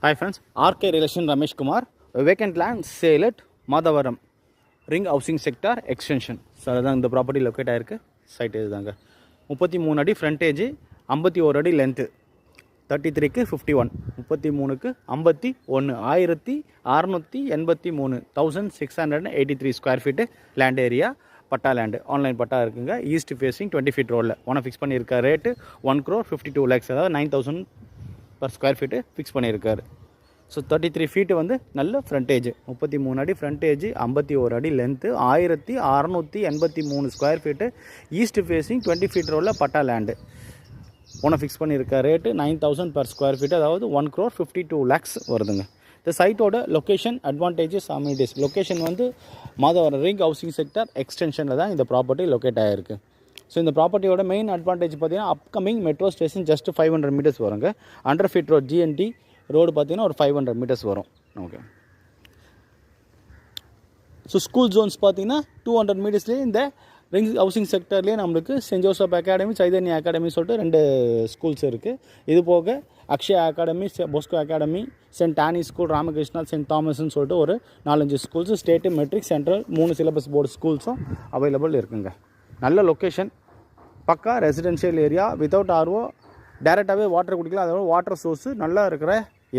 Hi friends, RK Relation Ramesh Kumar, vacant land sale at Madavaram, Ring Housing Sector Extension. So, that's the property located here. Site is 33 அடி frontage, 51 அடி length, 33 க்கு 51, 33 க்கு 51, 1683, 1683 square feet land area. Patta land online patta இருக்குங்க. East facing 20 feet ரோடில் ஒன்று fix பண்ணியிருக்காரு. Rate 1,52 lakhs, அதாவது 9,000 per square feet fix பண்ணியிருக்காரு. ஸோ 33 feet வந்து நல்ல ஃப்ரண்டேஜ், 33 அடி ஃப்ரண்டேஜ், 51 அடி length, 1683 square feet, east facing 20 feet ரோடில் பட்டா லேண்டு ஒன்று ஃபிக்ஸ் பண்ணியிருக்காரு. ரேட்டு 9,000 per square feet, அதாவது 1,52 lakhs வருதுங்க. இந்த சைட்டோட லொக்கேஷன், அட்வான்டேஜஸ், அம்யூனிட்டிஸ். லொக்கேஷன் வந்து மாதவரம் ரிங் ஹவுசிங் செக்டர் எக்ஸ்டென்ஷனில் தான் இந்த ப்ராப்பர்ட்டி லொக்கேட் ஆகிருக்கு. ஸோ இந்த ப்ராப்பர்ட்டியோட மெயின் அட்வான்டேஜ் பார்த்தீங்கன்னா upcoming metro station just 500 meters வருங்க. 100 feet ரோட் GNT ரோடு பார்த்தீங்கன்னா ஒரு 500 meters வரும். ஓகே. ஸோ ஸ்கூல் ஜோன்ஸ் பார்த்தீங்கன்னா 200 metersலேயே இந்த ரிங் ஹவுசிங் செக்டர்லேயே நம்மளுக்கு saint Joseph academy, Chaitanya academy சொல்லிட்டு 2 ஸ்கூல்ஸ் இருக்குது. இது போக Akshaya academy, Bosco academy, saint Anne school, Ramakrishna, saint தாமஸ்ன்னு சொல்லிட்டு ஒரு 4-5 schools, state, matric, central 3 syllabus board ஸ்கூல்ஸும் அவைலபிள் இருக்குங்க. நல்ல லொக்கேஷன், பக்கா ரெசிடென்ஷியல் ஏரியா, வித்தவுட் ஆர்ஓ, டேரெக்டாகவே வாட்டர் குடிக்கலாம். அதோட வாட்டர் சோர்ஸு நல்லா இருக்கிற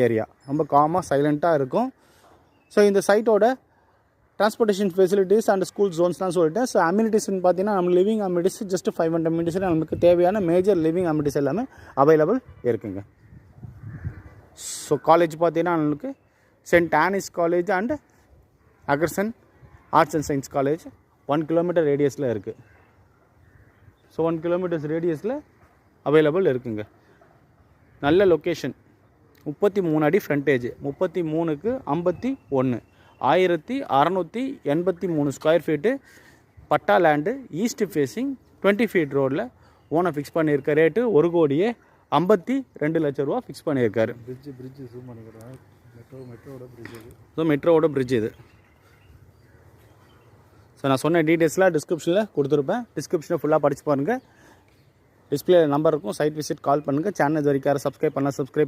ஏரியா, ரொம்ப காமாக சைலண்ட்டாக இருக்கும். ஸோ இந்த சைட்டோட டிரான்ஸ்போர்ட்டேஷன் ஃபெசிலிட்டிஸ் அண்ட் ஸ்கூல் ஜோன்ஸ்லாம் சொல்லிட்டேன். ஸோ அம்யூனிட்டிஸ்ன்னு பார்த்தீங்கன்னா நம்ம லிவிங் அம்யூனிட்டிஸ் ஜஸ்ட் 500 meters நமக்கு தேவையான மேஜர் லிவிங் அம்யூனிட்டிஸ் எல்லாமே அவைலபிள் இருக்குங்க. ஸோ காலேஜ் பார்த்தீங்கன்னா நம்மளுக்கு சென்ட் ஆனிஸ் காலேஜ் அண்ட் அகர்சன் arts and science college 1 kilometer ரேடியஸில் இருக்குது. ஸோ 1 kilometer ரேடியஸில் அவைலபிள் இருக்குங்க. நல்ல லொக்கேஷன், 33 அடி ஃப்ரண்டேஜ், 33க்கு 51, 1683 ஸ்கொயர் ஃபீட்டு பட்டா லேண்டு, ஈஸ்ட் ஃபேஸிங் 20 feet ரோடில் ஓனை ஃபிக்ஸ் பண்ணியிருக்க. ரேட்டு 1,52 லட்சம் ரூபா ஃபிக்ஸ் பண்ணியிருக்காரு. பிரிட்ஜ் ஜூம் பண்ணிக்கிறேன். மெட்ரோவோட பிரிட்ஜ் இது. ஸோ மெட்ரோவோட பிரிட்ஜ் இது. ஸோ நான் சொன்ன டீட்டெயில்ஸ்லாம் டிஸ்கிரிப்ஷனில் கொடுத்துருப்பேன். டிஸ்கிரிப்ஷனை ஃபுல்லாக படித்து பாருங்கள். டிஸ்பிளே நம்பர் இருக்கும், சைட் விசிட் கால் பண்ணுங்கள். சேனல் வரைக்கும் யாரும் சப்ஸ்கிரைப்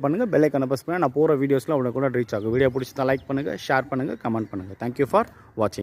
பண்ணுங்கள். பெல் ஐக்கானை ப்ரெஸ் பண்ணால் நான் போகிற வீடியோஸ்லாம் உடனே கூட ரீச் ஆகும். வீடியோ பிடிச்சிருந்தா லைக் பண்ணுங்கள், ஷேர் பண்ணுங்கள், கமெண்ட் பண்ணுங்கள். தேங்க்யூ ஃபார் வாட்சிங்.